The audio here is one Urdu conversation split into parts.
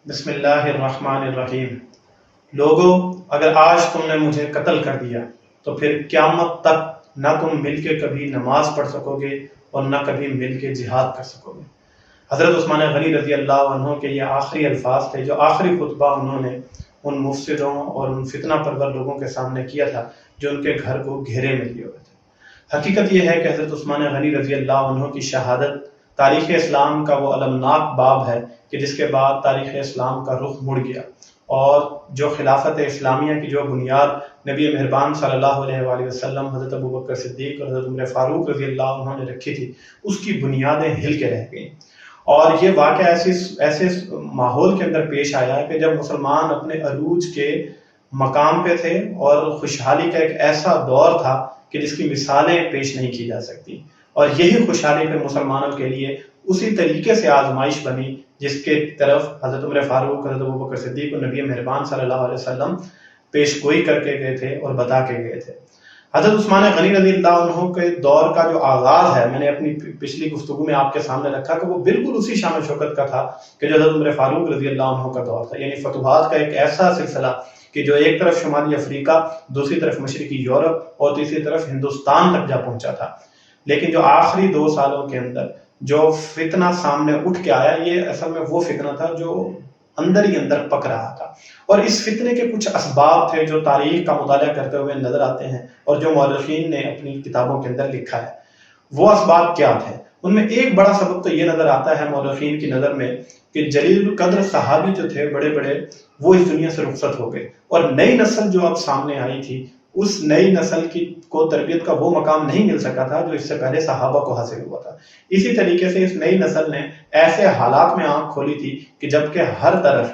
بسم اللہ الرحمن الرحیم۔ لوگو، اگر آج تم نے مجھے قتل کر دیا تو پھر قیامت تک نہ تم مل کے کبھی نماز پڑھ سکو گے اور نہ کبھی مل کے جہاد کر سکو گے۔ حضرت عثمان غنی رضی اللہ عنہ کے یہ آخری الفاظ تھے جو آخری خطبہ انہوں نے ان مفسدوں اور ان فتنہ پرور لوگوں کے سامنے کیا تھا جو ان کے گھر کو گھیرے میں لیے ہوئے تھے۔ حقیقت یہ ہے کہ حضرت عثمان غنی رضی اللہ عنہ کی شہادت تاریخ اسلام کا وہ المناک باب ہے کہ جس کے بعد تاریخ اسلام کا رخ مڑ گیا، اور جو خلافت اسلامیہ کی جو بنیاد نبی مہربان صلی اللہ علیہ وآلہ وسلم، حضرت ابوبکر صدیق اور حضرت عمر فاروق رضی اللہ عنہ نے رکھی تھی، اس کی بنیادیں ہل کے رہ گئیں۔ اور یہ واقعہ ایسے ماحول کے اندر پیش آیا کہ جب مسلمان اپنے عروج کے مقام پہ تھے اور خوشحالی کا ایک ایسا دور تھا کہ جس کی مثالیں پیش نہیں کی جا سکتی، اور یہی خوشحالی پہ مسلمانوں کے لیے اسی طریقے سے آزمائش بنی جس کے طرف حضرت عمر فاروق، حضرت ابوبکر صدیق اور نبی مہربان صلی اللہ علیہ وسلم پیش گوئی کر کے گئے تھے اور بتا کے گئے تھے۔ حضرت عثمان غنی رضی اللہ عنہ کے دور کا جو آغاز ہے، میں نے اپنی پچھلی گفتگو میں آپ کے سامنے رکھا کہ وہ بالکل اسی شان و شوکت کا تھا کہ جو حضرت عمر فاروق رضی اللہ عنہ کا دور تھا، یعنی فتوحات کا ایک ایسا سلسلہ کہ جو ایک طرف شمالی افریقہ، دوسری طرف مشرقی یورپ اور تیسری طرف ہندوستان تک جا پہنچا تھا۔ لیکن جو آخری 2 سالوں کے اندر جو فتنہ سامنے اٹھ کے آیا، یہ اصل میں وہ فتنہ تھا جو اندر ہی اندر پک رہا تھا، اور اس فتنے کے کچھ اسباب تھے جو تاریخ کا مطالعہ کرتے ہوئے نظر آتے ہیں اور جو مورخین نے اپنی کتابوں کے اندر لکھا ہے۔ وہ اسباب کیا تھے؟ ان میں ایک بڑا سبب تو یہ نظر آتا ہے مورخین کی نظر میں کہ جلیل القدر صحابی جو تھے بڑے بڑے، وہ اس دنیا سے رخصت ہو گئے، اور نئی نسل جو اب سامنے آئی تھی، اس نئی نسل کو تربیت کا وہ مقام نہیں مل سکا تھا جو اس سے پہلے صحابہ کو حاصل ہوا تھا۔ اسی طریقے سے اس نئی نسل نے ایسے حالات میں آنکھ کھولی تھی کہ جبکہ ہر طرف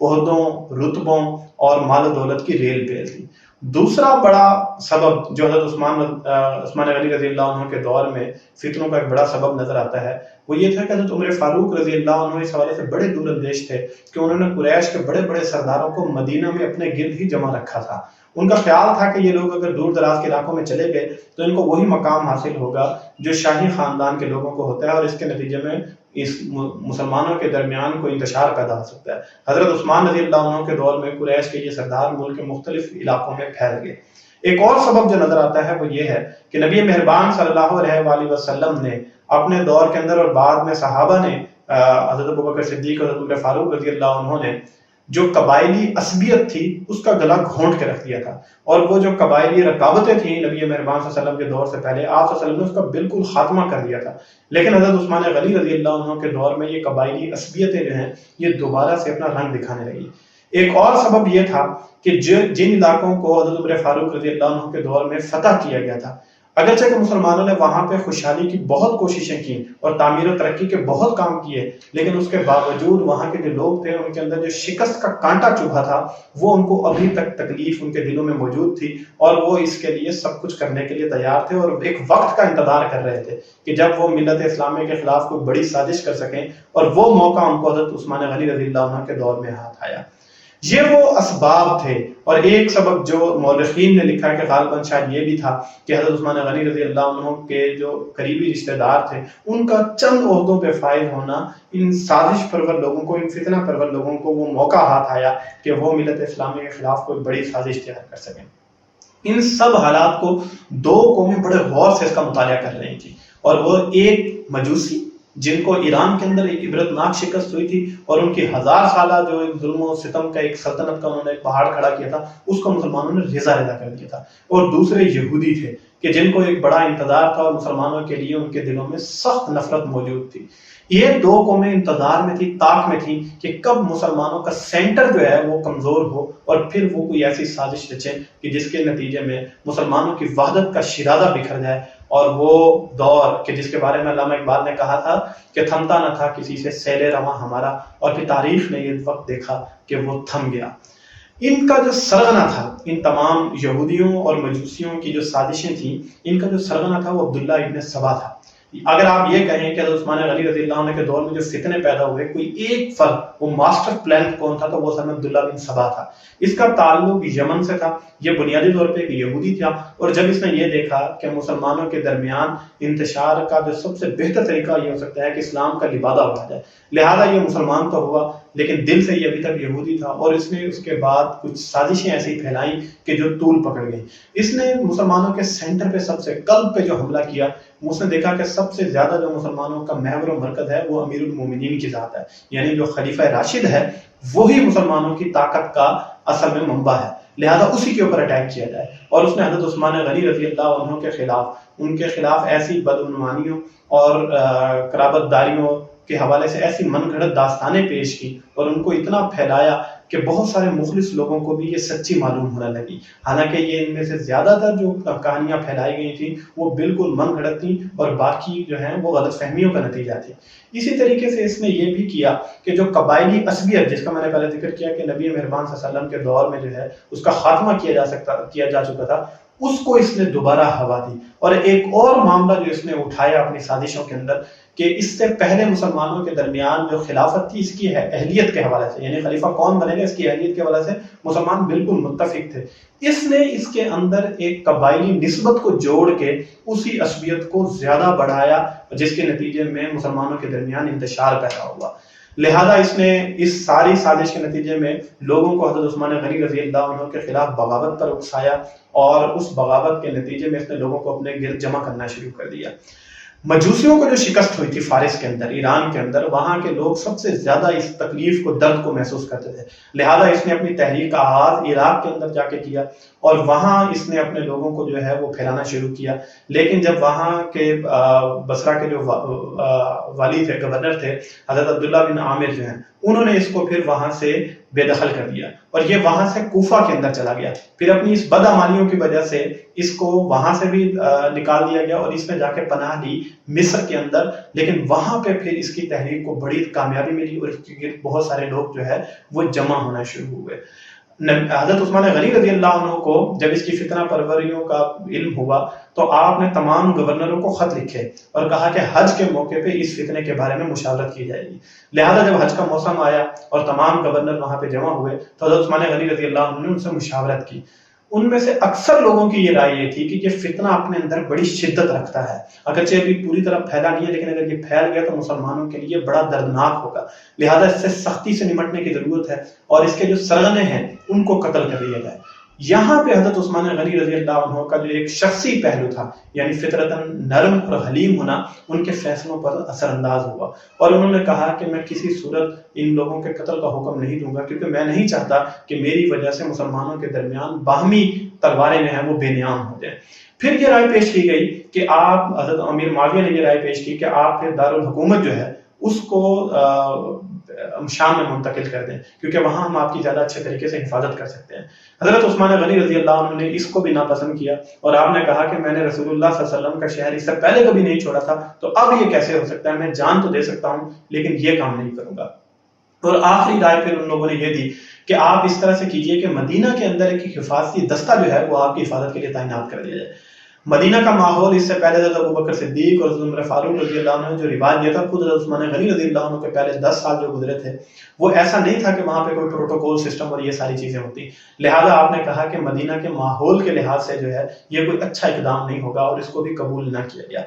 عہدوں، رتبوں اور مال و دولت کی ریل پیل تھی۔ دوسرا بڑا سبب جو حضرت عثمان غنی رضی اللہ عنہ کے دور میں فتنوں کا ایک بڑا سبب نظر آتا ہے، وہ یہ تھا کہ حضرت عمر فاروق رضی اللہ عنہ اس حوالے سے بڑے دور اندیش تھے کہ انہوں نے قریش کے بڑے بڑے سرداروں کو مدینہ میں اپنے گرد ہی جمع رکھا تھا۔ ان کا خیال تھا کہ یہ لوگ اگر دور دراز کے علاقوں میں چلے گئے تو ان کو وہی مقام حاصل ہوگا جو شاہی خاندان کے لوگوں کو ہوتا ہے، اور اس کے نتیجے میں اس مسلمانوں کے درمیان کوئی انتشار پیدا ہو سکتا ہے۔ حضرت عثمان رضی اللہ عنہ کے دور میں قریش کے یہ سردار ملک کے مختلف علاقوں میں پھیل گئے۔ ایک اور سبب جو نظر آتا ہے وہ یہ ہے کہ نبی مہربان صلی اللہ علیہ وآلہ وسلم نے اپنے دور کے اندر اور بعد میں صحابہ نے، حضرت ابوبکر صدیق اور حضرت عمر فاروق رضی اللہ عنہ نے، جو قبائلی عصبیت تھی اس کا گلا گھونٹ کے رکھ دیا تھا، اور وہ جو قبائلی رکاوٹیں تھیں نبی مہربان صلی اللہ علیہ وسلم کے دور سے پہلے، آپ صلی اللہ علیہ وسلم نے اس کا بالکل خاتمہ کر دیا تھا۔ لیکن حضرت عثمان غنی رضی اللہ عنہ کے دور میں یہ قبائلی عصبیتیں جو ہیں یہ دوبارہ سے اپنا رنگ دکھانے لگی۔ ایک اور سبب یہ تھا کہ جن علاقوں کو حضرت عمر فاروق رضی اللہ عنہ کے دور میں فتح کیا گیا تھا، اگرچہ کہ مسلمانوں نے وہاں پہ خوشحالی کی بہت کوششیں کی اور تعمیر و ترقی کے بہت کام کیے، لیکن اس کے باوجود وہاں کے جو لوگ تھے ان کے اندر جو شکست کا کانٹا چبھا تھا وہ ان کو ابھی تک تکلیف ان کے دلوں میں موجود تھی، اور وہ اس کے لیے سب کچھ کرنے کے لیے تیار تھے اور ایک وقت کا انتظار کر رہے تھے کہ جب وہ ملت اسلامیہ کے خلاف کوئی بڑی سازش کر سکیں، اور وہ موقع ان کو حضرت عثمان غنی رضی اللہ عنہ کے دور میں ہاتھ آیا۔ یہ وہ اسباب تھے، اور ایک سبب جو مورخین نے لکھا ہے کہ غالباً شاید یہ بھی تھا کہ حضرت عثمان غنی رضی اللہ عنہ کے جو قریبی رشتہ دار تھے ان کا چند عہدوں پہ فائز ہونا، ان سازش پرور لوگوں کو، ان فتنہ پرور لوگوں کو وہ موقع ہاتھ آیا کہ وہ ملت اسلامیہ کے خلاف کوئی بڑی سازش تیار کر سکیں۔ ان سب حالات کو 2 قومیں بڑے غور سے اس کا مطالعہ کر رہی تھیں، اور وہ ایک مجوسی جن کو ایران کے اندر ایک عبرتناک شکست ہوئی تھی، اور ان کی 1000 سالہ جو ایک ظلم و ستم کا ایک سلطنت کا انہوں نے ایک پہاڑ کھڑا کیا تھا، اس کو مسلمانوں نے رضا کر دیا تھا۔ اور دوسرے یہودی تھے کہ جن کو ایک بڑا انتظار تھا، اور مسلمانوں کے لیے ان کے دلوں میں سخت نفرت موجود تھی۔ یہ 2 قومیں انتظار میں تھی، طاق میں تھی کہ کب مسلمانوں کا سینٹر جو ہے وہ کمزور ہو اور پھر وہ کوئی ایسی سازش رچے کہ جس کے نتیجے میں مسلمانوں کی وحدت کا شیرازہ بکھر جائے، اور وہ دور کہ جس کے بارے میں علامہ اقبال نے کہا تھا کہ تھمتا نہ تھا کسی سے سیل رواں ہمارا، اور پھر تاریخ نے یہ وقت دیکھا کہ وہ تھم گیا۔ ان کا جو سرغنہ تھا، ان تمام یہودیوں اور مجوسیوں کی جو سازشیں تھیں، ان کا جو سرغنہ تھا وہ عبداللہ ابن سبا تھا۔ اگر آپ یہ کہیں کہ حضرت عثمان غنی رضی اللہ عنہ کے دور میں جو فتنے پیدا ہوئے کوئی ایک فرد وہ ماسٹر پلان کون تھا تو وہ سلم عبداللہ بن سبا تھا. اس کا تعلق یمن سے تھا. یہ بنیادی طور پہ ایک یہودی تھا اور جب اس نے یہ دیکھا کہ مسلمانوں کے درمیان انتشار کا جو سب سے بہتر طریقہ یہ ہو سکتا ہے کہ اسلام کا لبادہ اڑا جائے، لہذا یہ مسلمان تو ہوا لیکن دل سے یہ ابھی تک یہودی تھا اور اس نے اس کے بعد کچھ سازشیں ایسی پھیلائیں کہ جو طول پکڑ گئیں. اس نے مسلمانوں کے سینٹر پہ سب سے قلب پہ جو حملہ کیا، اس نے دیکھا کہ سب سے زیادہ جو مسلمانوں کا محور و مرکز ہے وہ امیر المومنین کی ذات ہے، یعنی جو خلیفہ راشد ہے وہی مسلمانوں کی طاقت کا اصل میں منبع ہے، لہذا اسی کے اوپر اٹیک کیا جائے. اور اس نے حضرت عثمان غنی رضی اللہ عنہ کے خلاف، ان کے خلاف ایسی بدعنوانیوں اور قرابت داریوں کے حوالے سے ایسی من گھڑت داستانیں پیش کی اور ان کو اتنا پھیلایا کہ بہت سارے مخلص لوگوں کو بھی یہ سچی معلوم ہونے لگی، حالانکہ یہ ان میں سے زیادہ تر جو کہانیاں پھیلائی گئی تھیں وہ بالکل من گھڑت تھیں اور باقی جو ہیں وہ غلط فہمیوں کا نتیجہ تھی. اسی طریقے سے اس نے یہ بھی کیا کہ جو قبائلی عصبیت جس کا میں نے پہلے ذکر کیا کہ نبی مہربان صلی اللہ علیہ وسلم کے دور میں جو ہے اس کا خاتمہ کیا جا چکا تھا، اس کو اس نے دوبارہ ہوا دی. اور ایک اور معاملہ جو اس نے اٹھایا اپنی سازشوں کے اندر کہ اس سے پہلے مسلمانوں کے درمیان جو خلافت تھی اس کی اہلیت کے حوالے سے، یعنی خلیفہ کون بنے گا اس کی اہلیت کے حوالے سے مسلمان بالکل متفق تھے. اس نے اس کے اندر ایک قبائلی نسبت کو جوڑ کے اسی عصبیت کو زیادہ بڑھایا جس کے نتیجے میں مسلمانوں کے درمیان انتشار پیدا ہوا. لہذا اس نے اس ساری سازش کے نتیجے میں لوگوں کو حضرت عثمان غنی رضی اللہ عنہ کے خلاف بغاوت پر اکسایا اور اس بغاوت کے نتیجے میں اس نے لوگوں کو اپنے گرد جمع کرنا شروع کر دیا. مجوسیوں کو جو شکست ہوئی تھی فارس کے اندر، ایران کے اندر، وہاں کے لوگ سب سے زیادہ اس تکلیف کو، درد کو محسوس کرتے تھے، لہذا اس نے اپنی تحریک کا آغاز عراق کے اندر جا کے کیا اور وہاں اس نے اپنے لوگوں کو جو ہے وہ پھیلانا شروع کیا. لیکن جب وہاں کے بصرہ کے جو والی تھے، گورنر تھے حضرت عبداللہ بن عامر جو ہیں، انہوں نے اس کو پھر وہاں سے بے دخل کر دیا اور یہ وہاں سے کوفہ کے اندر چلا گیا. پھر اپنی اس بدعمالیوں کی وجہ سے اس کو وہاں سے بھی نکال دیا گیا اور اس نے جا کے پناہ لی مصر کے اندر. لیکن وہاں پہ پھر اس کی تحریک کو بڑی کامیابی ملی اور اس کے بہت سارے لوگ جو ہے وہ جمع ہونا شروع ہوئے. حضرت عثمان غنی رضی اللہ عنہ کو جب اس کی فتنہ پروریوں کا علم ہوا تو آپ نے تمام گورنروں کو خط لکھے اور کہا کہ حج کے موقع پہ اس فتنے کے بارے میں مشاورت کی جائے گی. لہذا جب حج کا موسم آیا اور تمام گورنر وہاں پہ جمع ہوئے تو حضرت عثمان غنی رضی اللہ عنہ نے ان سے مشاورت کی. ان میں سے اکثر لوگوں کی یہ رائے یہ تھی کہ یہ فتنہ اپنے اندر بڑی شدت رکھتا ہے، اگرچہ ابھی پوری طرح پھیلا نہیں ہے لیکن اگر یہ پھیل گیا تو مسلمانوں کے لیے بڑا دردناک ہوگا، لہذا اس سے سختی سے نمٹنے کی ضرورت ہے اور اس کے جو سرغنے ہیں ان کو قتل کر دیا جائے. یہاں پہ حضرت عثمان غنی رضی اللہ عنہ کا جو ایک شخصی پہلو تھا، یعنی فطرتاً نرم اور حلیم ہونا، ان کے فیصلوں پر اثر انداز ہوا اور انہوں نے کہا کہ میں کسی صورت ان لوگوں کے قتل کا حکم نہیں دوں گا کیونکہ میں نہیں چاہتا کہ میری وجہ سے مسلمانوں کے درمیان باہمی تلواریں جو ہیں وہ بے نیام ہو جائیں. پھر یہ رائے پیش کی گئی کہ آپ، حضرت امیر معاویہ نے یہ رائے پیش کی کہ آپ پھر دارالحکومت جو ہے اس کو شام میں منتقل کر دیں کیونکہ وہاں ہم آپ کی زیادہ اچھے طریقے سے حفاظت کر سکتے ہیں. حضرت عثمان غنی رضی اللہ عنہ نے اس کو بھی ناپسند کیا اور آپ نے کہا کہ میں نے رسول اللہ صلی اللہ علیہ وسلم کا شہر اس سے پہلے کبھی نہیں چھوڑا تھا تو اب یہ کیسے ہو سکتا ہے، میں جان تو دے سکتا ہوں لیکن یہ کام نہیں کروں گا. اور آخری رائے پھر ان لوگوں نے یہ دی کہ آپ اس طرح سے کیجئے کہ مدینہ کے اندر ایک حفاظتی دستہ جو ہے وہ آپ کی حفاظت کے لیے تعینات کر دیا جائے. مدینہ کا ماحول اس سے پہلے حضرت ابوبکر صدیق اور حضرت عمر فاروق رضی اللہ عنہ نے جو رواج دیا تھا، خود حضرت عثمان غنی رضی اللہ عنہ کے پہلے 10 سال جو گزرے تھے وہ ایسا نہیں تھا کہ وہاں پہ کوئی پروٹوکول سسٹم اور یہ ساری چیزیں ہوتی. لہذا آپ نے کہا کہ مدینہ کے ماحول کے لحاظ سے جو ہے یہ کوئی اچھا اقدام نہیں ہوگا اور اس کو بھی قبول نہ کیا گیا.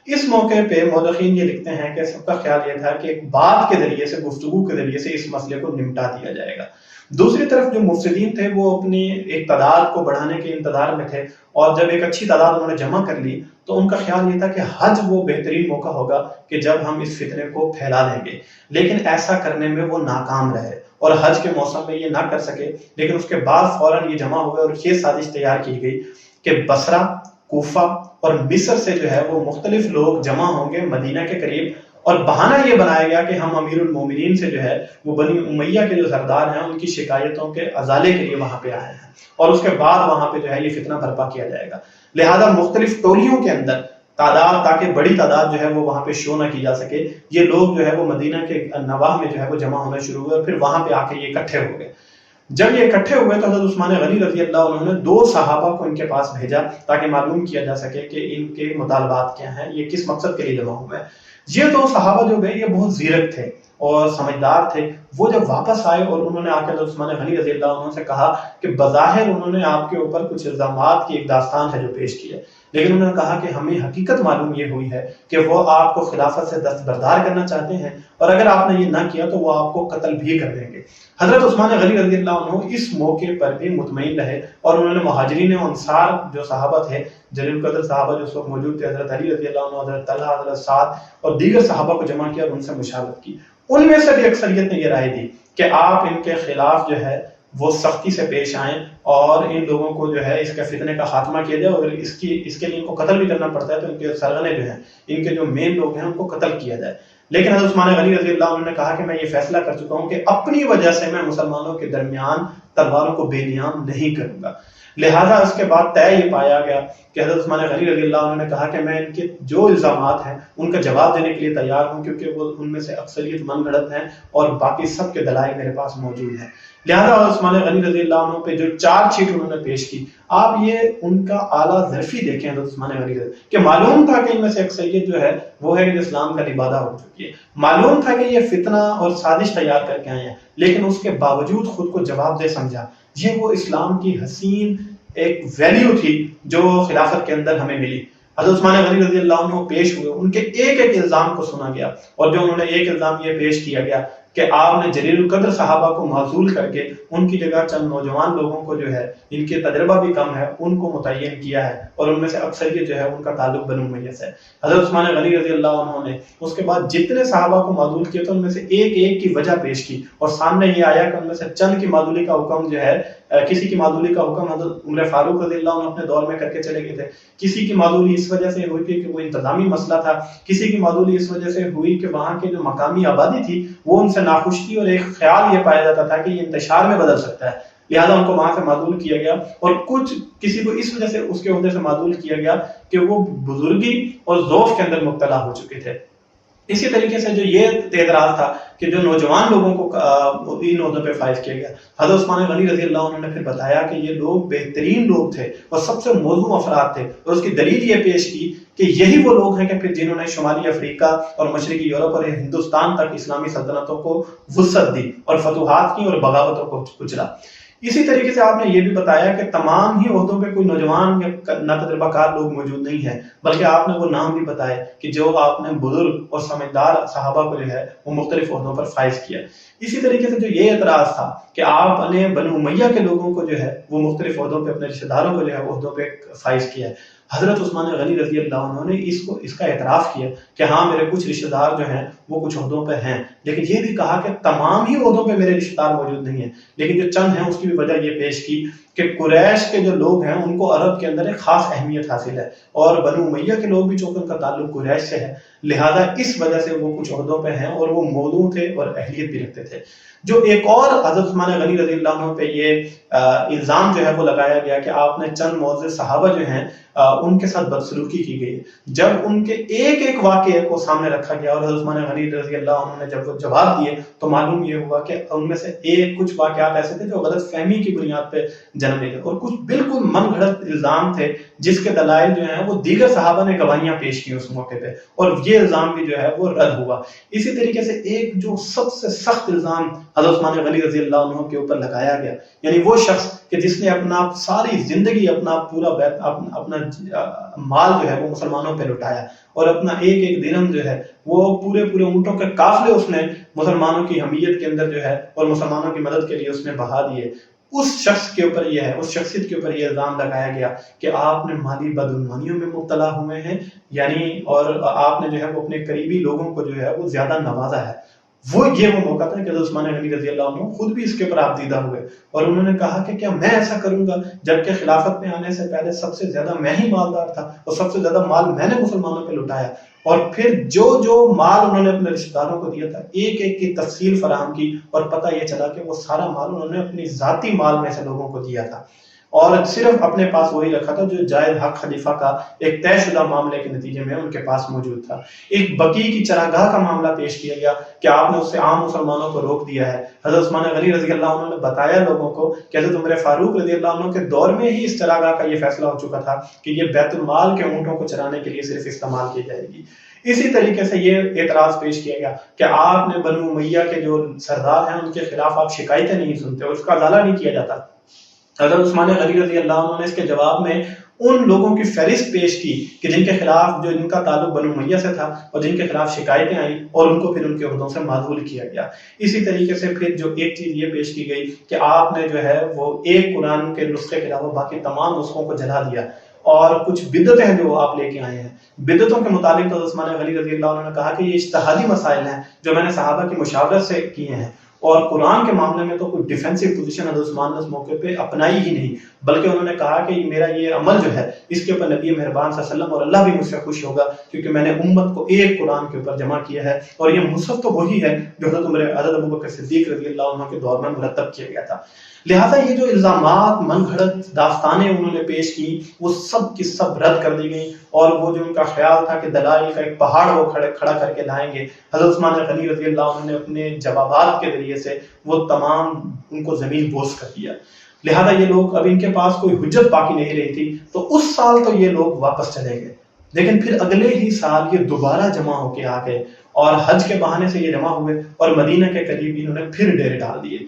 اس موقع پہ مورخین یہ لکھتے ہیں کہ سب کا خیال یہ تھا کہ ایک بات کے ذریعے سے، گفتگو کے ذریعے سے اس مسئلے کو نمٹا دیا جائے گا. دوسری طرف جو مفسدین تھے وہ اپنی ایک تعداد کو بڑھانے کے انتظار میں تھے اور جب ایک اچھی تعداد انہوں نے جمع کر لی تو ان کا خیال یہ تھا کہ حج وہ بہترین موقع ہوگا کہ جب ہم اس فتنے کو پھیلا دیں گے. لیکن ایسا کرنے میں وہ ناکام رہے اور حج کے موسم میں یہ نہ کر سکے. لیکن اس کے بعد فوراً یہ جمع ہوئے اور یہ سازش تیار کی گئی کہ بصرہ، کوفہ اور مصر سے جو ہے وہ مختلف لوگ جمع ہوں گے مدینہ کے قریب اور بہانہ یہ بنایا گیا کہ ہم امیر المومنین سے جو ہے وہ بنی امیہ کے جو سردار ہیں ان کی شکایتوں کے ازالے کے لیے وہاں پہ آئے ہیں اور اس کے بعد وہاں پہ جو ہے یہ فتنہ برپا کیا جائے گا. لہذا مختلف ٹولیوں کے اندر تعداد، تاکہ بڑی تعداد جو ہے وہ وہاں پہ شو نہ کی جا سکے، یہ لوگ جو ہے وہ مدینہ کے نواح میں جو ہے وہ جمع ہونا شروع ہوئے اور پھر وہاں پہ آ کے یہ اکٹھے ہو گئے. جب یہ اکٹھے ہوئے تو حضرت عثمان غنی رضی اللہ عنہ نے 2 صحابہ کو ان کے پاس بھیجا تاکہ معلوم کیا جا سکے کہ ان کے مطالبات کیا ہیں، یہ کس مقصد کے لیے جمع ہوئے ہیں۔ یہ 2 صحابہ جو گئے یہ بہت زیرک تھے اور سمجھدار تھے۔ وہ جب واپس آئے اور انہوں نے آ کے حضرت عثمان غنی رضی اللہ عنہ سے کہا کہ بظاہر انہوں نے آپ کے اوپر کچھ الزامات کی ایک داستان ہے جو پیش کی ہے، لیکن انہوں نے کہا کہ ہمیں حقیقت معلوم یہ ہوئی ہے کہ وہ آپ کو خلافت سے دستبردار کرنا چاہتے ہیں، اور اگر آپ نے یہ نہ کیا تو وہ آپ کو قتل بھی کر دیں گے۔ حضرت عثمان غنی رضی اللہ عنہ اس موقع پر بھی مطمئن رہے اور انہوں نے مہاجرین و انصار جو صحابہ تھے، جلیل القدر صحابہ جو اس وقت موجود تھے، حضرت علی رضی اللہ عنہ، حضرت طلحہ، حضرت سعد اور دیگر صحابہ کو جمع کیا اور ان سے مشاورت کی۔ ان میں سے بھی اکثریت نے یہ رائے دی کہ آپ ان کے خلاف جو ہے وہ سختی سے پیش آئیں اور ان لوگوں کو جو ہے اس کے فتنے کا خاتمہ کیا جائے، اور اس کے لیے ان کو قتل بھی کرنا پڑتا ہے تو ان کے سرغنے جو ہیں، ان کے جو مین لوگ ہیں، ان کو قتل کیا جائے۔ لیکن حضرت عثمان غنی رضی اللہ عنہ نے کہا کہ میں یہ فیصلہ کر چکا ہوں کہ اپنی وجہ سے میں مسلمانوں کے درمیان تلواروں کو بے نیام نہیں کروں گا۔ لہذا اس کے بعد طے یہ پایا گیا کہ حضرت عثمان غنی رضی اللہ عنہ نے کہا کہ میں ان کے جو الزامات ہیں ان کا جواب دینے کے لیے تیار ہوں، کیونکہ وہ ان میں سے اکثریت من گھڑت ہیں اور باقی سب کے دلائل میرے پاس موجود ہیں۔ لہذا حضرت عثمان غنی رضی اللہ عنہ پہ جو 4 چیٹ انہوں نے پیش کی، آپ یہ ان کا اعلیٰ ظرفی دیکھیں حضرت عثمان غنی رضی کہ معلوم تھا کہ ان میں سے اکثریت جو ہے وہ ہے کہ اسلام کا لبادہ ہو چکی ہے، معلوم تھا کہ یہ فتنہ اور سازش تیار کر کے آئے ہیں، لیکن اس کے باوجود خود کو جواب دہ سمجھا۔ یہ وہ اسلام کی حسین ایک ویلیو تھی جو خلافت کے اندر ہمیں ملی۔ حضرت عثمان غنی رضی اللہ عنہ پیش ہوئے، ان کے ایک ایک الزام کو سنا گیا، اور جو انہوں نے ایک الزام یہ پیش کیا گیا کہ آپ نے جلیل القدر صحابہ کو معزول کر کے ان کی جگہ چند نوجوان لوگوں کو جو ہے جن کے تجربہ بھی کم ہے ان کو متعین کیا ہے، اور ان میں سے اکثریت جو ہے ان کا تعلق بنو امیہ سے ہے۔ حضرت عثمان غنی رضی اللہ عنہ نے اس کے بعد جتنے صحابہ کو معزول کیا تو ان میں سے ایک ایک کی وجہ پیش کی، اور سامنے یہ آیا کہ ان میں سے چند کی معزولی کا حکم جو ہے، کسی کی معزولی کا حکم حضرت عمر فاروق رضی اللہ عنہ اپنے دور میں کر کے چلے گئے تھے، کسی کی معزولی اس وجہ سے ہوئی تھی کہ وہ انتظامی مسئلہ تھا، کسی کی معزولی اس وجہ سے ہوئی کہ وہاں کے جو مقامی آبادی تھی وہ ان سے ناخوش تھی، اور ایک خیال یہ پایا جاتا تھا کہ یہ انتشار میں بدل سکتا ہے، لہذا ان کو وہاں سے معزول کیا گیا، اور کسی کو اس وجہ سے اس کے عہدے سے معزول کیا گیا کہ وہ بزرگی اور ذوف کے اندر مبتلا ہو چکے تھے۔ اسی طریقے سے جو یہ اعتراض تھا کہ جو نوجوان لوگوں کو ان عہدوں پہ فائز کیا گیا، حضرت عثمان غنی رضی اللہ عنہ نے پھر بتایا کہ یہ لوگ بہترین لوگ تھے اور سب سے موزوں افراد تھے، اور اس کی دلیل یہ پیش کی کہ یہی وہ لوگ ہیں کہ پھر جنہوں نے شمالی افریقہ اور مشرقی یورپ اور ہندوستان تک اسلامی سلطنتوں کو وسعت دی اور فتوحات کی اور بغاوتوں کو کچلا۔ اسی طریقے سے آپ نے یہ بھی بتایا کہ تمام ہی عہدوں پہ کوئی نوجوان یا نہ تجربہ کار لوگ موجود نہیں ہیں، بلکہ آپ نے وہ نام بھی بتائے کہ جو آپ نے بزرگ اور سمجھدار صحابہ کو جو ہے وہ مختلف عہدوں پر فائز کیا۔ اسی طریقے سے جو یہ اعتراض تھا کہ آپ نے بنو امیہ کے لوگوں کو جو ہے وہ مختلف عہدوں پہ، اپنے رشتہ داروں کو جو ہے عہدوں پہ فائز کیا ہے، حضرت عثمان غنی رضی اللہ عنہ نے اس کا اعتراف کیا کہ ہاں میرے کچھ رشتہ دار جو ہیں وہ کچھ عہدوں پہ ہیں، لیکن یہ بھی کہا کہ تمام ہی عہدوں پہ میرے رشتہ دار موجود نہیں ہیں، لیکن جو چند ہیں اس کی بھی وجہ یہ پیش کی کہ قریش کے جو لوگ ہیں ان کو عرب کے اندر ایک خاص اہمیت حاصل ہے، اور بنو امیہ کے لوگ بھی چونکہ ان کا تعلق قریش سے ہے، لہذا اس وجہ سے وہ کچھ عہدوں پہ ہیں اور وہ موضوع تھے اور اہلیت بھی رکھتے تھے۔ جو ایک اور حضرت عثمان غنی رضی اللہ عنہ پہ یہ الزام جو ہے وہ لگایا گیا کہ آپ نے چند معزز صحابہ جو ہیں ان کے ساتھ بدسلوکی کی گئی، جب ان کے ایک ایک واقعے کو سامنے رکھا گیا اور حضرت عثمان غنی رضی اللہ عنہ نے جب وہ جواب دیے تو معلوم یہ ہوا کہ ان میں سے کچھ واقعات ایسے تھے جو غلط فہمی کی بنیاد پہ جنم لے گئے، اور کچھ بالکل من گھڑت الزام تھے جس کے دلائل جو ہیں وہ دیگر صحابہ نے گواہیاں پیش کی اس موقع پہ، اور یہ الزام بھی جو ہے وہ رد ہوا۔ اسی طریقے سے ایک جو سب سے سخت الزام حضرت عثمان غنی رضی اللہ عنہ کے اوپر لگایا گیا، یعنی وہ شخص کہ جس نے اپنا ساری زندگی اپنا مال جو ہے وہ مسلمانوں پہ لٹایا، اور اپنا ایک ایک درہم جو ہے وہ پورے اونٹوں کے قافلے اس نے مسلمانوں کی حمیت کے اندر جو ہے اور مسلمانوں کی مدد کے لیے اس نے بہا دیے، اس شخص کے اوپر یہ ہے، اس شخصیت کے اوپر یہ الزام لگایا گیا کہ آپ نے مالی بدعنوانیوں میں مبتلا ہوئے ہیں، یعنی اور آپ نے جو ہے وہ اپنے قریبی لوگوں کو جو ہے وہ زیادہ نوازا ہے۔ وہ موقع تھا کہ حضرت عثمان غنی رضی اللہ عنہ خود بھی اس کے اوپر آبدیدہ ہوئے، اور انہوں نے کہا کہ کیا میں ایسا کروں گا جبکہ خلافت میں آنے سے پہلے سب سے زیادہ میں ہی مالدار تھا اور سب سے زیادہ مال میں نے مسلمانوں پہ لٹایا، اور پھر جو مال انہوں نے اپنے رشتہ داروں کو دیا تھا ایک ایک کی تفصیل فراہم کی، اور پتہ یہ چلا کہ وہ سارا مال انہوں نے اپنی ذاتی مال میں سے لوگوں کو دیا تھا۔ اور صرف اپنے پاس وہی رکھا تھا جو جائز حق خلیفہ کا ایک طے شدہ معاملے کے نتیجے میں ان کے پاس موجود تھا۔ ایک بقی کی چراگاہ کا معاملہ پیش کیا گیا کہ آپ نے اس سے عام مسلمانوں کو روک دیا ہے۔ حضرت عثمان غنی رضی اللہ عنہ نے بتایا لوگوں کو کہ حضرت عمر فاروق رضی اللہ عنہ کے دور میں ہی اس چراگاہ کا یہ فیصلہ ہو چکا تھا کہ یہ بیت المال کے اونٹوں کو چرانے کے لیے صرف استعمال کی جائے گی۔ اسی طریقے سے یہ اعتراض پیش کیا گیا کہ آپ نے بنو امیہ کے جو سردار ہیں ان کے خلاف آپ شکایتیں نہیں سنتے اور اس کا ازالہ نہیں کیا جاتا۔ حضرت عثمان غنی رضی اللہ عنہ نے اس کے جواب میں ان لوگوں کی فہرست پیش کی کہ جن کے خلاف جن کا تعلق بنو امیہ سے تھا اور جن کے خلاف شکایتیں آئیں اور ان کو پھر ان کے عہدوں سے معزول کیا گیا۔ اسی طریقے سے پھر جو ایک چیز یہ پیش کی گئی کہ آپ نے جو ہے وہ ایک قرآن کے نسخے کے علاوہ باقی تمام نسخوں کو جلا دیا، اور کچھ بدعتیں ہیں جو آپ لے کے آئے ہیں۔ بدعتوں کے متعلق تو عثمان غنی رضی اللہ عنہ نے کہا کہ یہ اجتہادی مسائل ہیں جو میں نے صحابہ کی مشاورت سے کیے ہیں، اور قرآن کے معاملے میں تو کوئی ڈیفینسو پوزیشن حضرت عثمان نے اس موقع پہ اپنائی ہی نہیں، بلکہ انہوں نے کہا کہ میرا یہ عمل جو ہے اس کے اوپر نبی مہربان صلی اللہ علیہ وسلم اور اللہ بھی مجھ سے خوش ہوگا، کیونکہ میں نے امت کو ایک قرآن کے اوپر جمع کیا ہے، اور یہ مصحف تو وہی ہے جو حضرت ابوبکر صدیق رضی اللہ عنہ کے دور میں مرتب کیا گیا تھا۔ لہٰذا یہ جو الزامات من گھڑت داستانیں انہوں نے پیش کی وہ سب کی سب رد کر دی گئیں، اور وہ جو ان کا خیال تھا کہ دلائل کا ایک پہاڑ وہ کھڑا کر کے لائیں گے، حضرت عثمان غنی رضی اللہ عنہ نے اپنے جوابات کے ذریعے سے وہ تمام ان کو زمین بوس کر دیا۔ لہذا یہ لوگ اب ان کے پاس کوئی حجت باقی نہیں رہی تھی، تو اس سال تو یہ لوگ واپس چلے گئے، لیکن پھر اگلے ہی سال یہ دوبارہ جمع ہو کے آ گئے، اور حج کے بہانے سے یہ جمع ہوئے اور مدینہ کے قریب انہوں نے پھر ڈیرے ڈال دیے۔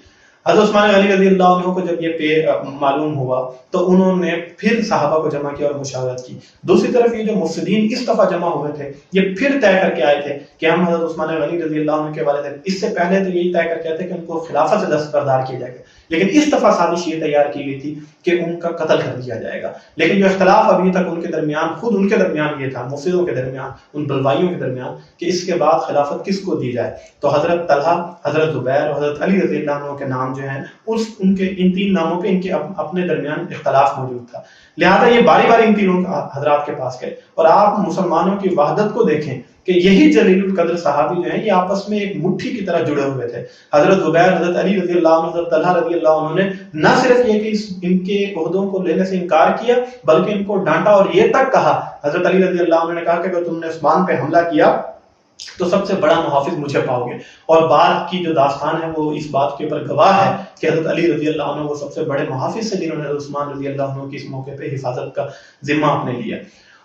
حضرت عثمان غنی رضی اللہ عنہ کو جب یہ معلوم ہوا تو انہوں نے پھر صحابہ کو جمع کیا اور مشاورت کی۔ دوسری طرف یہ جو مفسدین اس دفعہ جمع ہوئے تھے یہ پھر طے کر کے آئے تھے کہ ہم حضرت عثمان غنی رضی اللہ عنہ کے والد ہیں۔ اس سے پہلے تو یہی طے کر کے آئے تھے کہ ان کو خلافت سے دستبردار کیا جائے گا، لیکن اس دفعہ سازش یہ تیار کی گئی تھی کہ ان کا قتل کر دیا جائے گا۔ لیکن جو اختلاف ابھی تک ان کے درمیان، خود ان کے درمیان یہ تھا، مفسدوں کے درمیان، ان بلوائیوں کے درمیان، کہ اس کے بعد خلافت کس کو دی جائے۔ تو حضرت طلحہ، حضرت زبیر اور حضرت علی رضی اللہ عنہ کے نام جو ہیں ان کے ان تین ناموں پہ ان کے اپنے درمیان اختلاف موجود تھا۔ لہذا یہ باری باری ان تینوں حضرات کے پاس گئے، اور آپ مسلمانوں کی وحدت کو دیکھیں کہ یہی جلیل القدر صحابی جو ہیں یہ آپس میں ایک مٹھی کی طرح جڑے ہوئے تھے۔ حضرت زبیر، حضرت علی رضی اللہ عنہ، حضرت طلحہ رضی اللہ عنہ نے نہ صرف یہ کہ ان کے عہدوں کو لینے سے انکار کیا بلکہ ان کو ڈانٹا، اور یہ تک کہا، حضرت علی رضی اللہ عنہ نے کہا کہ اگر تم نے عثمان پہ حملہ کیا تو سب سے بڑا محافظ مجھے پاؤ گے، اور بعد کی جو داستان ہے وہ اس بات کے اوپر گواہ ہے کہ حضرت علی رضی اللہ عنہ وہ سب سے بڑے محافظ سے جنہوں نے حضرت عثمان رضی اللہ عنہ کی اس موقع پہ حفاظت کا ذمہ اپنے لیا۔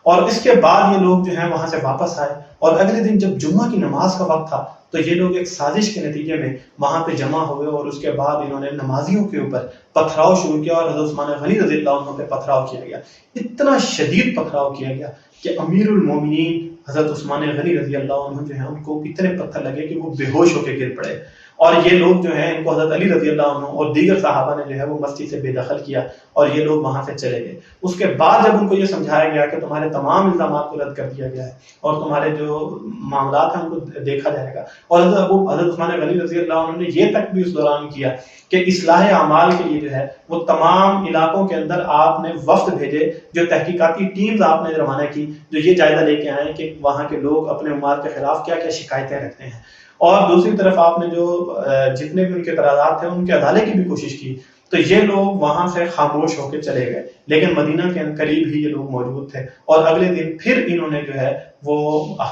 اور اس کے بعد یہ لوگ جو ہیں وہاں سے واپس آئے، اور اگلے دن جب جمعہ کی نماز کا وقت تھا تو یہ لوگ ایک سازش کے نتیجے میں وہاں پہ جمع ہوئے، اور اس کے بعد انہوں نے نمازیوں کے اوپر پتھراؤ شروع کیا، اور حضرت عثمان غنی رضی اللہ عنہ پہ پتھراؤ کیا گیا۔ اتنا شدید پتھراؤ کیا گیا کہ امیر المومنین حضرت عثمان غنی رضی اللہ عنہ جو ہیں ان کو اتنے پتھر لگے کہ وہ بے ہوش ہو کے گر پڑے، اور یہ لوگ جو ہیں ان کو حضرت علی رضی اللہ عنہ اور دیگر صحابہ نے جو ہے وہ مسجد سے بے دخل کیا، اور یہ لوگ وہاں سے چلے گئے۔ اس کے بعد جب ان کو یہ سمجھایا گیا کہ تمہارے تمام الزامات کو رد کر دیا گیا ہے اور تمہارے جو معاملات ہیں ان کو دیکھا جائے گا، اور حضرت عثمان غنی رضی اللہ عنہ نے یہ تک بھی اس دوران کیا کہ اصلاح اعمال کے لیے جو ہے وہ تمام علاقوں کے اندر آپ نے وفد بھیجے، جو تحقیقاتی ٹیمز آپ نے روانہ کی، جو یہ جائزہ لے کے آئے کہ وہاں کے لوگ اپنے عمال کے خلاف کیا کیا شکایتیں رکھتے ہیں، اور دوسری طرف آپ نے جو جتنے بھی ان کے اعتراضات تھے ان کے ازالے کی بھی کوشش کی۔ تو یہ لوگ وہاں سے خاموش ہو کے چلے گئے، لیکن مدینہ کے قریب ہی یہ لوگ موجود تھے، اور اگلے دن پھر انہوں نے جو ہے وہ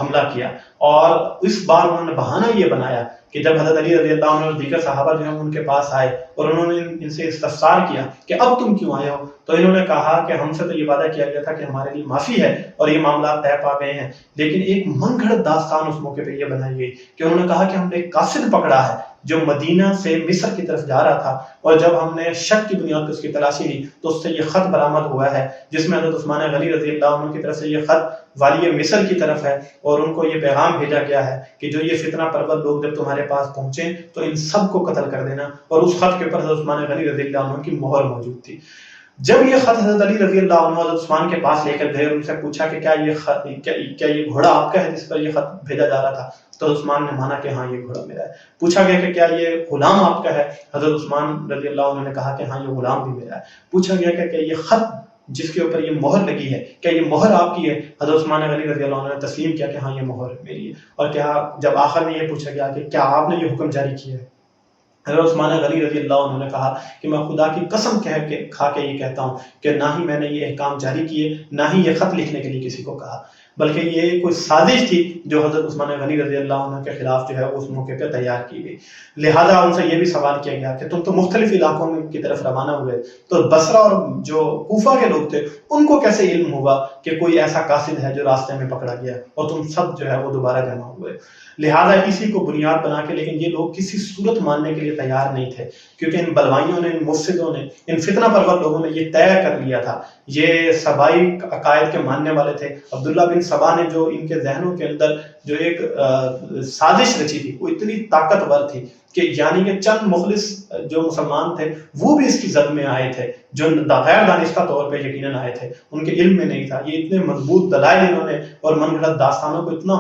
حملہ کیا، اور اس بار انہوں نے بہانہ یہ بنایا کہ جب حضرت علی رضی اللہ عنہ اور دیگر صحابہ جو ہیں ان کے پاس آئے اور انہوں نے ان سے استفسار کیا کہ اب تم کیوں آئے ہو، تو انہوں نے کہا کہ ہم سے تو یہ وعدہ کیا گیا تھا کہ ہمارے لیے معافی ہے اور یہ معاملات طے پا گئے ہیں، لیکن ایک من گھڑت داستان اس موقع پہ یہ بنائی گئی کہ انہوں نے کہا کہ ہم نے ایک قاصد پکڑا ہے جو مدینہ سے مصر کی طرف جا رہا تھا، اور جب ہم نے شک کی بنیاد پر اس کی تلاشی لی تو اس سے یہ خط برآمد ہوا ہے جس میں حضرت عثمان غنی رضی اللہ عنہ کی طرف سے یہ خط والی مصر کی طرف ہے، اور ان کو یہ پیغام بھیجا گیا ہے کہ جو یہ فتنہ پرور لوگ جب تمہارے پاس پہنچے تو ان سب کو قتل کر دینا، اور اس خط کے اوپر حضرت عثمان غنی رضی اللہ عنہ کی مہر موجود تھی۔ جب یہ خط حضرت علی رضی اللہ عنہ حضرت عثمان کے پاس لے کر گئے اور ان سے پوچھا کہ کیا یہ گھوڑا آپ کا ہے جس پر یہ خط بھیجا جا رہا تھا، تو عثمان نے مانا کہ ہاں یہ گھوڑا میرا ہے۔ پوچھا گیا کہ کیا یہ غلام آپ کا ہے، حضرت عثمان رضی اللہ عنہ نے کہا کہ ہاں یہ غلام بھی میرا ہے۔ پوچھا گیا کہ کیا یہ خط جس کے اوپر یہ مہر لگی ہے کیا یہ مہر آپ کی ہے، حضرت عثمان غنی رضی اللہ عنہ نے تسلیم کیا کہ ہاں یہ مہر میری ہے۔ اور کیا جب آخر میں یہ پوچھا گیا کہ کیا آپ نے یہ حکم جاری کیا ہے، حضرت عثمان غنی رضی اللہ عنہ نے کہا کہ میں خدا کی قسم کھا کے یہ کہتا ہوں کہ نہ ہی میں نے یہ احکام جاری کیے، نہ ہی یہ خط لکھنے کے لیے کسی کو کہا، بلکہ یہ کوئی سازش تھی جو حضرت عثمان غنی رضی اللہ عنہ کے خلاف جو ہے اس موقع پہ تیار کی گئی۔ لہٰذا ان سے یہ بھی سوال کیا گیا کہ تم تو مختلف علاقوں کی طرف روانہ ہوئے، تو بصرہ اور جو کوفہ کے لوگ تھے ان کو کیسے علم ہوا کہ کوئی ایسا قاصد ہے جو راستے میں پکڑا گیا اور تم سب جو ہے وہ دوبارہ جمع ہوئے؟ لہٰذا اسی کو بنیاد بنا کے، لیکن یہ لوگ کسی صورت ماننے کے لیے تیار نہیں تھے، کیونکہ ان بلوائیوں نے، ان مفسدوں نے، ان فتنہ پرور لوگوں نے یہ طے کر لیا تھا، یہ سبائی عقائد کے ماننے والے تھے۔ عبداللہ بن سبا نے جو ان کے ذہنوں کے اندر جو ایک سازش رچی تھی وہ اتنی طاقتور تھی کہ یعنی کہ چند مخلص جو مسلمان تھے وہ بھی اس کی زد میں آئے تھے، جو غیر دانستہ طور پہ یقیناً آئے تھے، ان کے علم میں نہیں تھا۔ یہ اتنے مضبوط دلائل انہوں نے اور من گھڑت داستانوں کو اتنا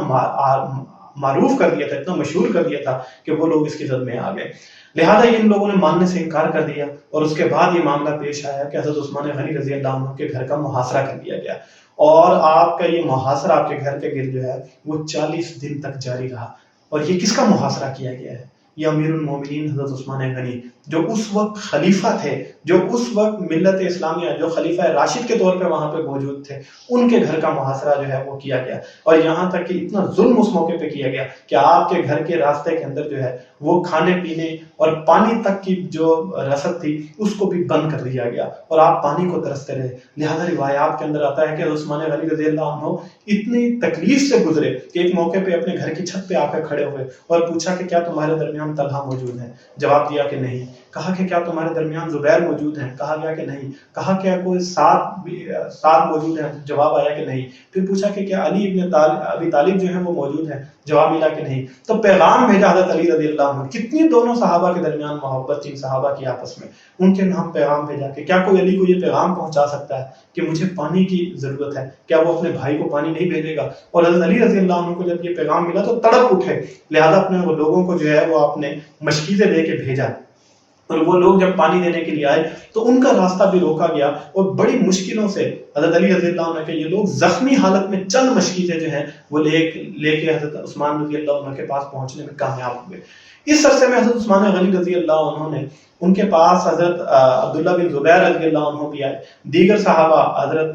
معروف کر دیا تھا، اتنا مشہور کر دیا تھا کہ وہ لوگ اس کی زد میں آ گئے۔ لہٰذا ان لوگوں نے ماننے سے انکار کر دیا، اور اس کے بعد یہ معاملہ پیش آیا کہ حضرت عثمان غنی رضی اللہ عنہ کے گھر کا محاصرہ کر دیا گیا، اور آپ کا یہ محاصرہ آپ کے گھر کے گرد جو ہے وہ 40 دن تک جاری رہا۔ اور یہ کس کا محاصرہ کیا گیا ہے؟ یہ امیر المومنین حضرت عثمان غنی، جو اس وقت خلیفہ تھے، جو اس وقت ملت اسلامیہ جو خلیفہ راشد کے طور پہ وہاں پہ موجود تھے، ان کے گھر کا محاصرہ جو ہے وہ کیا گیا۔ اور یہاں تک کہ اتنا ظلم اس موقع پہ کیا گیا کہ آپ کے گھر کے راستے کے اندر جو ہے وہ کھانے پینے اور پانی تک کی جو رسد تھی اس کو بھی بند کر دیا گیا، اور آپ پانی کو ترستے رہے۔ لہذا روایات کے اندر آتا ہے کہ عثمان غنی رضی اللہ عنہ اتنی تکلیف سے گزرے کہ ایک موقع پہ اپنے گھر کی چھت پہ آ کر کھڑے ہوئے اور پوچھا کہ کیا تمہارے درمیان طلحہ موجود ہے؟ جواب دیا کہ نہیں۔ کہا کہ کیا تمہارے درمیان زبیر موجود ہیں؟ کہا گیا کہ نہیں۔ کہا کیا کوئی سعد موجود ہے؟ جواب آیا کہ نہیں۔ پھر پوچھا کہ کیا علی ابن ابی طالب جو ہیں وہ موجود ہیں؟ جواب ملا کہ نہیں۔ تو پیغام بھیجا حضرت علی رضی اللہ عنہ، کتنی دونوں صحابہ کے درمیان محبت تھی، صحابہ کی آپس میں، ان کے نام پیغام بھیجا کہ کیا کوئی علی کو یہ پیغام پہنچا سکتا ہے کہ مجھے پانی کی ضرورت ہے؟ کیا وہ اپنے بھائی کو پانی نہیں بھیجے گا؟ اور حضرت علی رضی اللہ عنہ کو جب یہ پیغام ملا تو تڑپ اٹھے، لہذا اپنے وہ لوگوں کو جو ہے وہ اپنے مشکیزیں دے کے بھیجا، اور وہ لوگ جب پانی دینے کے لیے آئے تو ان کا راستہ بھی روکا گیا، اور بڑی مشکلوں سے حضرت علی رضی اللہ عنہ کے یہ لوگ زخمی حالت میں چند مشکیزیں جو ہیں وہ لے کے حضرت عثمان رضی اللہ عنہ کے پاس پہنچنے میں کامیاب ہوئے۔ اس عرصے میں حضرت عثمان غنی رضی اللہ عنہ نے، ان کے پاس حضرت عبداللہ بن زبیر رضی اللہ عنہ بھی آئے، دیگر صحابہ حضرت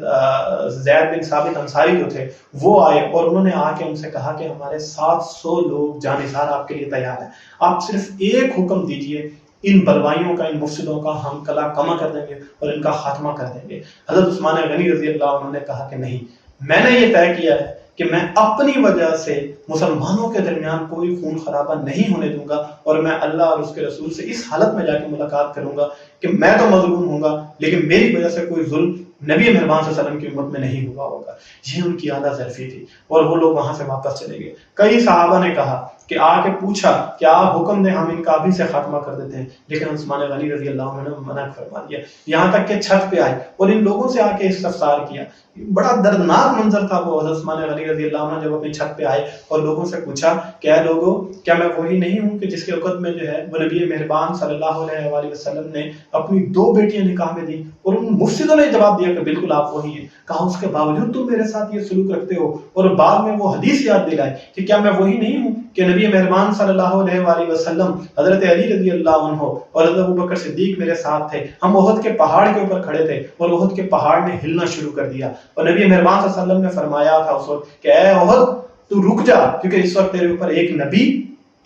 زید بن ثابت انصاری جو تھے وہ آئے، اور انہوں نے آ کے ان سے کہا کہ ہمارے 700 لوگ جانثار آپ کے لیے تیار ہیں، آپ صرف ایک حکم دیجئے، ان بلوائیوں کا، ان مفسدوں کا ہم کلا کما کر دیں گے اور ان کا خاتمہ کر دیں گے۔ حضرت عثمان غنی رضی اللہ عنہ نے کہا کہ نہیں، میں نے یہ طے کیا ہے کہ میں اپنی وجہ سے مسلمانوں کے درمیان کوئی خون خرابہ نہیں ہونے دوں گا، اور میں اللہ اور اس کے رسول سے اس حالت میں جا کے ملاقات کروں گا کہ میں تو مظلوم ہوں گا لیکن میری وجہ سے کوئی ظلم نبی مہربان صلی اللہ علیہ وسلم کی امت میں نہیں ہوا ہوگا۔ یہ ان کی اعلیٰ ظرفی تھی، اور وہ لوگ وہاں سے واپس چلے گئے۔ کئی صحابہ نے کہا کہ آ کے پوچھا کہ آپ حکم دیں، ہم ان کا ابھی سے خاتمہ کر دیتے ہیں، لیکن عثمان غنی رضی اللہ عنہ نے منع فرما دیا، یہاں تک کہ چھت پہ آئے اور ان لوگوں سے آ کے استفسار کیا۔ بڑا دردناک منظر تھا وہ۔ حضرت عثمان غنی رضی اللہ عنہ جب اپنی چھت پہ آئے اور لوگوں سے پوچھا کہ اے لوگوں، کیا میں وہی نہیں ہوں کہ جس کے وقت میں جو ہے وہ نبی مہربان صلی اللہ علیہ وآلہ وسلم نے اپنی 2 بیٹیاں نکاح میں دی؟ اور ان مفسدوں نے جواب دیا کہ بالکل آپ وہی ہیں۔ کہا اس کے باوجود تم میرے ساتھ یہ سلوک رکھتے ہو؟ اور بعد میں وہ حدیث یاد دلائے کہ کیا میں وہی نہیں ہوں کہ نبی مہربان صلی اللہ علیہ وآلہ وسلم، حضرت علی رضی اللہ عنہ اور حضرت ابوبکر صدیق میرے ساتھ تھے، ہم احد کے پہاڑ کے اوپر کھڑے تھے اور احد کے پہاڑ نے ہلنا شروع کر دیا، اور نبی مہربان صلی اللہ علیہ وسلم نے فرمایا تھا اس وقت کہ اے احد تو رک جا، کیونکہ اس وقت تیرے اوپر ایک نبی،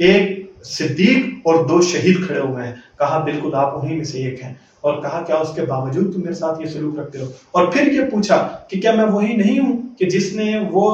ایک صدیق اور 2 شہید کھڑے ہوئے ہیں۔ کہا بالکل آپ انہی میں سے ایک ہیں۔ اور کہا کیا اس کے باوجود تم میرے ساتھ یہ سلوک رکھتے ہو؟ اور پھر یہ پوچھا کہ کیا میں وہی نہیں ہوں کہ جس نے وہ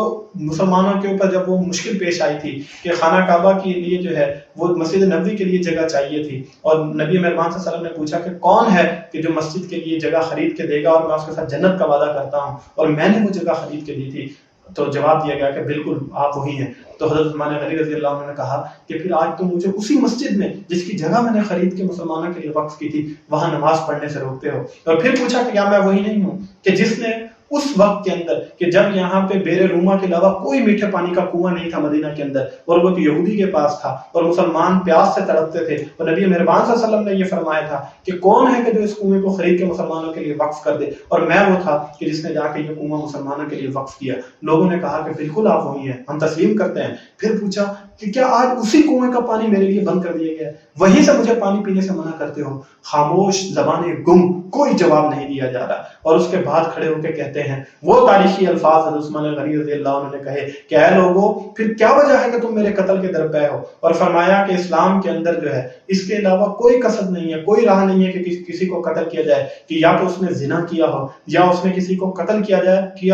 مسلمانوں کے اوپر جب وہ مشکل پیش آئی تھی کہ خانہ کعبہ کے لیے جو ہے وہ مسجد نبوی کے لیے جگہ چاہیے تھی، اور نبی مہربان صلی اللہ علیہ وسلم نے پوچھا کہ کون ہے کہ جو مسجد کے لیے جگہ خرید کے دے گا، اور میں اس کے ساتھ جنت کا وعدہ کرتا ہوں، اور میں نے وہ جگہ خرید کے دی تھی؟ تو جواب دیا گیا کہ بالکل آپ وہی ہیں۔ تو حضرت عثمان غنی رضی اللہ عنہ نے کہا کہ پھر آج تم مجھے اسی مسجد میں جس کی جگہ میں نے خرید کے مسلمانوں کے لیے وقف کی تھی وہاں نماز پڑھنے سے روکتے ہو؟ اور پھر پوچھا کہ کیا میں وہی نہیں ہوں کہ جس نے اس وقت کے اندر کہ جب یہاں پہ بیر روما کے علاوہ کوئی میٹھے پانی کا کنواں نہیں تھا مدینہ کے اندر، اور وہ یہودی کے پاس تھا اور مسلمان پیاس سے تڑپتے تھے، اور نبی مہربان صلی اللہ علیہ وسلم نے یہ فرمایا تھا کہ کون ہے کہ جو اس کنویں کو خرید کے مسلمانوں کے لیے وقف کر دے، اور میں وہ تھا کہ جس نے جا کے یہ کنواں مسلمانوں کے لیے وقف کیا۔ لوگوں نے کہا کہ بالکل آپ وہی ہیں، ہم تسلیم کرتے ہیں۔ پھر پوچھا کہ کیا آج اسی کنویں کا پانی میرے لیے بند کر دیا گیا ہے، وہیں سے مجھے پانی پینے سے منع کرتے ہو؟ خاموش، زبانیں گم، کوئی جواب نہیں دیا جا رہا۔ اور اس کے بعد کھڑے ہو کے کہتے ہیں وہ تاریخی الفاظ حضرت عثمان غنی رضی اللہ عنہ نے کہے کہ اے لوگو، پھر کیا وجہ ہے کہ تم میرے قتل کے درپے ہو؟ اور فرمایا کہ اسلام کے اندر جو ہے اس کے علاوہ کوئی قصد نہیں ہے، کوئی راہ نہیں ہے کہ کسی کو قتل کیا جائے، کہ یا تو اس نے زنا کیا ہو، یا اس نے کسی کو قتل کیا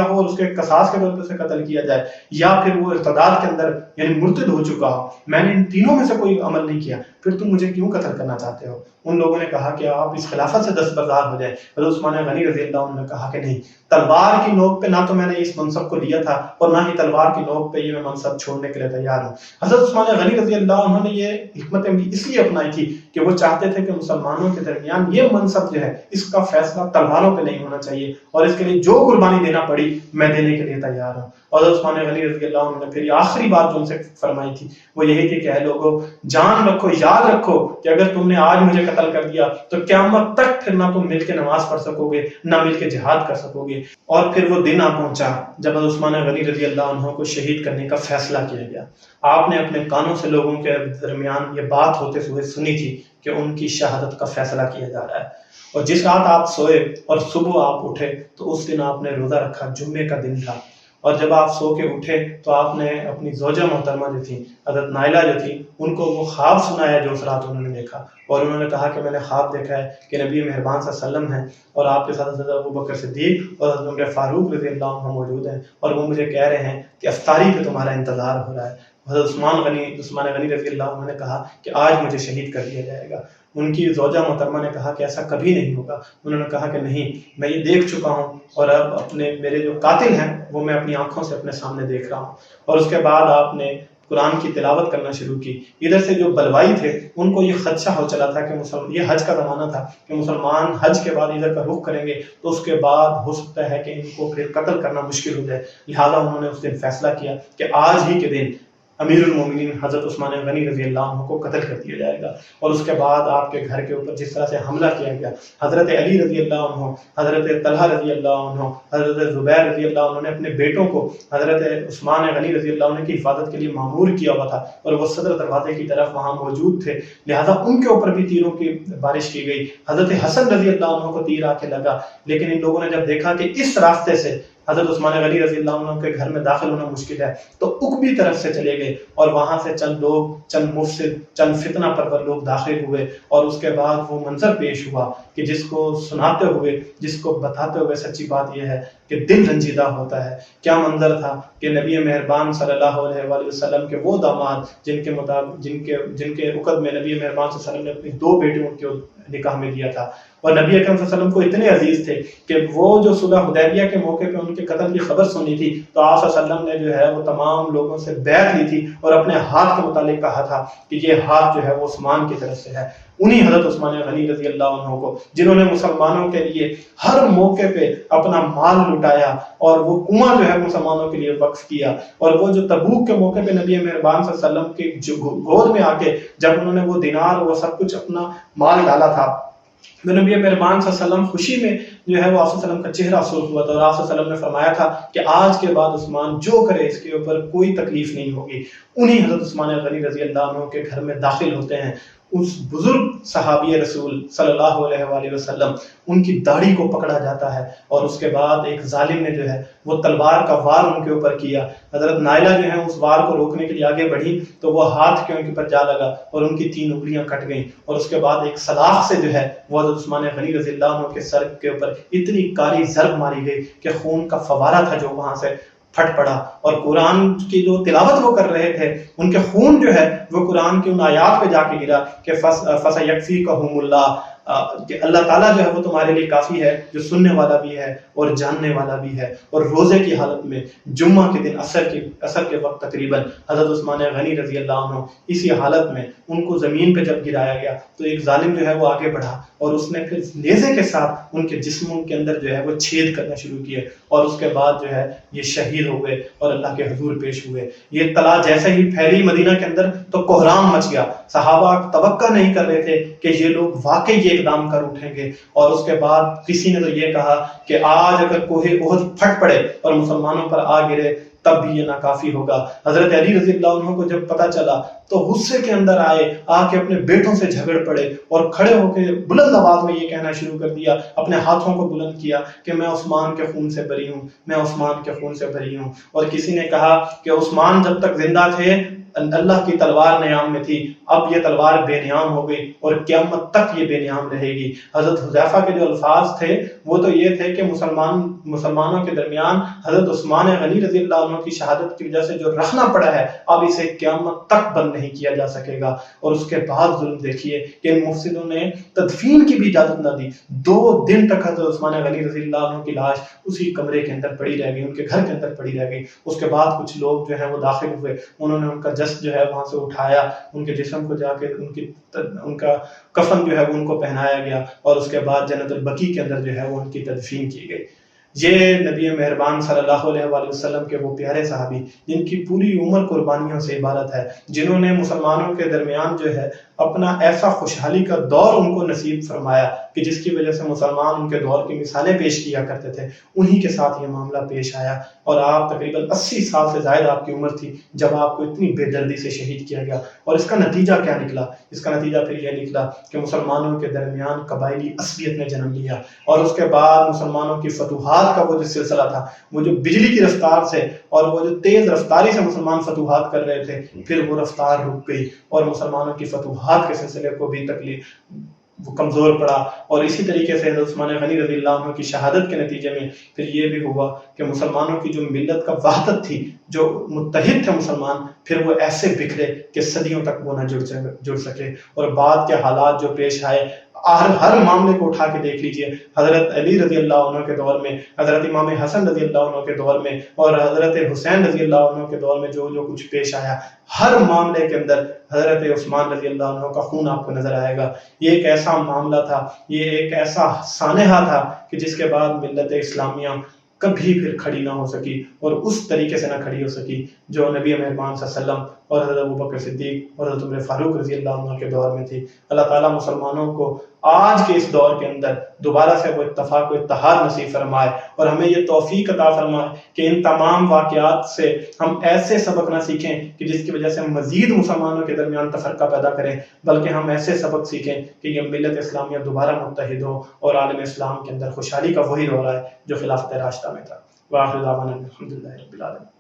ہو اور اس کے قصاص کے طور پر سے قتل کیا جائے، یا پھر وہ ارتداد کے اندر یعنی مرتد ہو چکا ہو۔ میں نے ان تینوں میں سے کوئی عمل نہیں کیا، پھر تم مجھے کیوں قتل کرنا چاہتے ہو؟ ان لوگوں نے کہا کہ آپ اس خلافت سے دستبردار ہو جائیں۔ حضرت عثمان غنی رضی اللہ عنہ نے کہا کہ نہیں، تلوار کی نوک پہ نہ تو میں نے اس منصب کو لیا تھا اور نہ ہی تلوار کی نوک پہ یہ میں منصب چھوڑنے کے لیے تیار ہوں۔ حضرت عثمان غنی رضی اللہ عنہ نے یہ حکمت عملی اس لیے اپنائی تھی کہ وہ چاہتے تھے کہ مسلمانوں کے درمیان یہ منصب جو ہے اس کا فیصلہ تلواروں پہ نہیں ہونا چاہیے، اور اس کے لیے جو قربانی دینا پڑی میں دینے کے لیے تیار ہوں۔ اور حضرت عثمان غنی رضی اللہ عنہ نے پھر یہ آخری بات جو ان سے فرمائی تھی وہ یہی تھی کہ اے لوگوں، جان رکھو، یاد رکھو کہ اگر تم نے آج مجھے قتل کر دیا تو قیامت تک پھر نہ تم مل کے نماز پڑھ سکو گے، نہ مل کے جہاد کر سکو گے۔ اور پھر وہ دن آ پہنچا جب حضرت عثمان غنی رضی اللہ عنہ کو شہید کرنے کا فیصلہ کیا گیا۔ آپ نے اپنے کانوں سے لوگوں کے درمیان یہ بات ہوتے ہوئے سنی تھی کہ ان کی شہادت کا فیصلہ کیا جا رہا ہے۔ اور جس رات آپ سوئے اور صبح آپ اٹھے تو اس دن آپ نے روزہ رکھا، جمعے کا دن تھا، اور جب آپ سو کے اٹھے تو آپ نے اپنی زوجہ محترمہ جو تھی حضرت نائلہ جو تھی ان کو وہ خواب سنایا جو اس رات انہوں نے دیکھا، اور انہوں نے کہا کہ میں نے خواب دیکھا ہے کہ نبی مہربان صلی اللہ علیہ وسلم ہیں اور آپ کے ساتھ حضرت ابوبکر صدیق اور حضرت عمر فاروق رضی اللہ عنہ موجود ہیں، اور وہ مجھے کہہ رہے ہیں کہ افطاری پہ تمہارا انتظار ہو رہا ہے۔ حضرت عثمان غنی رضی اللہ عنہ نے کہا کہ آج مجھے شہید کر دیا جائے گا۔ ان کی زوجہ محترمہ نے کہا کہ ایسا کبھی نہیں ہوگا۔ انہوں نے کہا کہ نہیں، میں یہ دیکھ چکا ہوں اور اب میرے جو قاتل ہیں وہ میں اپنی آنکھوں سے اپنے سامنے دیکھ رہا ہوں۔ اور اس کے بعد آپ نے قرآن کی تلاوت کرنا شروع کی۔ ادھر سے جو بلوائی تھے ان کو یہ خدشہ ہو چلا تھا کہ یہ حج کا زمانہ تھا کہ مسلمان حج کے بعد ادھر کا رخ کریں گے تو اس کے بعد ہو سکتا ہے کہ ان کو پھر قتل کرنا مشکل ہو جائے، لہٰذا انہوں نے اس دن فیصلہ کیا کہ آج ہی کے دن امیر المومنین حضرت عثمان غنی رضی اللہ عنہ کو قتل کر دیا جائے گا۔ اور اس کے بعد آپ کے گھر کے اوپر جس طرح سے حملہ کیا گیا، حضرت علی رضی اللہ عنہ، حضرت طلحہ رضی اللہ عنہ، حضرت زبیر رضی اللہ عنہ نے اپنے بیٹوں کو حضرت عثمان غنی رضی اللہ عنہ کی حفاظت کے لیے معمور کیا ہوا تھا، اور وہ صدر دروازے کی طرف وہاں موجود تھے، لہٰذا ان کے اوپر بھی تیروں کی بارش کی گئی۔ حضرت حسن رضی اللہ عنہ کو تیر آ کے لگا، لیکن ان لوگوں نے جب دیکھا کہ اس راستے سے حضرت عثمان غنی رضی اللہ عنہ کے گھر میں داخل ہونا مشکل ہے تو عقبی طرف سے چلے گئے، اور وہاں سے چند لوگ، چند مفسد، چند فتنہ پرور لوگ داخل ہوئے، اور اس کے بعد وہ منظر پیش ہوا کہ جس کو سناتے ہوئے، جس کو بتاتے ہوئے سچی بات یہ ہے کہ دل رنجیدہ ہوتا ہے۔ کیا منظر تھا کہ نبی مہربان صلی اللہ علیہ وآلہ وسلم کے وہ داماد جن کے عقد میں نبی مہربان صلی اللہ علیہ وسلم نے اپنی 2 بیٹیوں کے نکاح میں دیا تھا، اور نبی اکرم صلی اللہ علیہ وسلم کو اتنے عزیز تھے کہ وہ جو صلح حدیبیہ کے موقع پہ ان کے قتل کی خبر سنی تھی تو آپ صلی اللہ علیہ وسلم نے جو ہے وہ تمام لوگوں سے بیعت لی تھی اور اپنے ہاتھ کے متعلق کہا تھا کہ یہ ہاتھ جو ہے وہ عثمان کی طرف سے ہے۔ انہی حضرت عثمان غنی رضی اللہ عنہ کو جنہوں نے مسلمانوں کے لیے ہر موقع پہ اپنا مال لٹایا اور وہ کنواں جو ہے مسلمانوں کے لیے وقف کیا، اور وہ جو تبوک کے موقع پہ نبی مہربان صلی اللہ علیہ وسلم کے گود میں آ کے جب انہوں نے وہ دینار وہ سب کچھ اپنا مال ڈالا تھا تو نبی مہربان صلی اللہ علیہ وسلم خوشی میں جو ہے وہ آپ صلی اللہ علیہ وسلم کا چہرہ سرخ ہوا تھا، اور آپ صلی اللہ علیہ وسلم نے فرمایا تھا کہ آج کے بعد عثمان جو کرے اس کے اوپر کوئی تکلیف نہیں ہوگی۔ انہی حضرت عثمان غنی رضی اللہ عنہ کے گھر میں داخل ہوتے ہیں، اس بزرگ صحابی رسول صلی اللہ علیہ وآلہ وسلم ان کی داڑھی کو پکڑا جاتا ہے، اور اس کے بعد ایک ظالم نے جو ہے وہ تلوار کا وار ان کے اوپر کیا۔ حضرت نائلہ جو ہے اس وار کو روکنے کے لیے آگے بڑھی تو وہ ہاتھ کے ان کے اوپر جا لگا اور ان کی 3 انگلیاں کٹ گئیں، اور اس کے بعد ایک سلاخ سے جو ہے وہ حضرت عثمان غنی رضی اللہ عنہ کے سر کے اوپر اتنی کاری ضرب ماری گئی کہ خون کا فوارہ تھا جو وہاں سے پھٹ پڑا، اور قرآن کی جو تلاوت وہ کر رہے تھے ان کے خون جو ہے وہ قرآن کی ان آیات پہ جا کے گرا کہ فَسَيَكْفِيكَهُمُ اللَّهُ، کہ اللہ تعالیٰ جو ہے وہ تمہارے لیے کافی ہے، جو سننے والا بھی ہے اور جاننے والا بھی ہے۔ اور روزے کی حالت میں جمعہ کے دن عصر کے وقت تقریباً حضرت عثمان غنی رضی اللہ عنہ اسی حالت میں ان کو زمین پہ جب گرایا گیا تو ایک ظالم جو ہے وہ آگے بڑھا اور اس نے پھر نیزے کے ساتھ ان کے جسموں کے اندر جو ہے وہ چھید کرنا شروع کیے، اور اس کے بعد جو ہے یہ شہید ہو گئے اور اللہ کے حضور پیش ہوئے۔ یہ اطلاع جیسے ہی پھیلی مدینہ کے اندر تو کوہرام مچ گیا، صحابہ توقع نہیں کر رہے تھے کہ یہ لوگ واقعی یہ اقدام کر اٹھیں گے، اور اس کے بعد کسی نے تو یہ کہا کہ آج اگر کوہ احد پھٹ پڑے اور مسلمانوں پر آ گرے تب بھی یہ ناکافی ہوگا۔ حضرت علی رضی اللہ عنہ کو جب پتہ چلا تو غصے کے اندر آئے، آ کے اپنے بیٹوں سے جھگڑ پڑے اور کھڑے ہو کے بلند آواز میں یہ کہنا شروع کر دیا، اپنے ہاتھوں کو بلند کیا کہ میں عثمان کے خون سے بری ہوں، میں عثمان کے خون سے بری ہوں۔ اور کسی نے کہا کہ عثمان جب تک زندہ تھے اللہ کی تلوار نیام میں تھی، اب یہ تلوار بے نیام ہو گئی اور قیامت تک یہ بے نیام رہے گی۔ حضرت حذیفہ کے جو الفاظ تھے وہ تو یہ تھے کہ مسلمانوں کے درمیان حضرت عثمان غنی رضی اللہ عنہ کی شہادت کی وجہ سے جو رکھنا پڑا ہے اب اسے قیامت تک بند نہیں کیا جا سکے گا۔ اور اس کے بعد ظلم دیکھیے کہ ان مفسدوں نے تدفین کی بھی اجازت نہ دی، 2 دن تک حضرت عثمان غنی رضی اللہ عنہ کی لاش اسی کمرے کے اندر پڑی رہ گئی، ان کے گھر کے اندر پڑی رہ گئی۔ اس کے بعد کچھ لوگ جو ہیں وہ داخل ہوئے، انہوں نے ان کا جسد جو ہے وہاں سے اٹھایا، ان کے جسم کو جا کے ان کا کفن جو ہے وہ ان کو پہنایا گیا اور اس کے بعد جنت البقیع کے اندر جو ہے وہ ان کی تدفین کی گئی۔ یہ نبی مہربان صلی اللہ علیہ وآلہ وسلم کے وہ پیارے صحابی جن کی پوری عمر قربانیوں سے عبارت ہے، جنہوں نے مسلمانوں کے درمیان جو ہے اپنا ایسا خوشحالی کا دور ان کو نصیب فرمایا کہ جس کی وجہ سے مسلمان ان کے دور کی مثالیں پیش کیا کرتے تھے، انہی کے ساتھ یہ معاملہ پیش آیا۔ اور آپ تقریباً 80 سال سے زائد آپ کی عمر تھی جب آپ کو اتنی بے دردی سے شہید کیا گیا۔ اور اس کا نتیجہ کیا نکلا؟ اس کا نتیجہ پھر یہ نکلا کہ مسلمانوں کے درمیان قبائلی عصبیت نے جنم لیا، اور اس کے بعد مسلمانوں کی فتوحات کا وہ جو سلسلہ تھا، وہ جو بجلی کی رفتار سے اور وہ جو تیز رفتاری سے مسلمان فتوحات کر رہے تھے، پھر وہ رفتار رک گئی اور مسلمانوں کی فتوحات کے سلسلے کو بھی تکلیف وہ کمزور پڑا۔ اور اسی طریقے سے حضرت عثمان غنی رضی اللہ عنہ کی شہادت کے نتیجے میں پھر یہ بھی ہوا کہ مسلمانوں کی جو ملت کا وحدت تھی، جو متحد تھے مسلمان، پھر وہ ایسے بکھرے کہ صدیوں تک وہ نہ جڑ سکے۔ اور بعد کے حالات جو پیش آئے، ہر معاملے کو اٹھا کے دیکھ لیجئے، حضرت علی رضی اللہ عنہ کے دور میں، حضرت امام حسن رضی اللہ عنہ کے دور میں اور حضرت حسین رضی اللہ عنہ کے دور میں جو کچھ پیش آیا، ہر معاملے کے اندر حضرت عثمان رضی اللہ عنہ کا خون آپ کو نظر آئے گا۔ یہ ایک ایسا معاملہ تھا، یہ ایک ایسا سانحہ تھا کہ جس کے بعد ملت اسلامیہ کبھی پھر کھڑی نہ ہو سکی اور اس طریقے سے نہ کھڑی ہو سکی جو نبی مہربان صلی اللہ علیہ وسلم اور حضرت ابوبکر صدیق اور حضرت عمر فاروق رضی اللہ عنہ کے دور میں تھی۔ اللہ تعالیٰ مسلمانوں کو آج کے اس دور کے اندر دوبارہ سے وہ اتفاق و اتحاد نصیب فرمائے اور ہمیں یہ توفیق عطا فرمائے کہ ان تمام واقعات سے ہم ایسے سبق نہ سیکھیں کہ جس کی وجہ سے ہم مزید مسلمانوں کے درمیان تفرقہ پیدا کریں، بلکہ ہم ایسے سبق سیکھیں کہ یہ ملت اسلامیہ دوبارہ متحد ہو اور عالم اسلام کے اندر خوشحالی کا وہی دور آئے جو خلافت راشدہ میں تھا۔ وآخر دعوانا الحمدللہ رب العالمین۔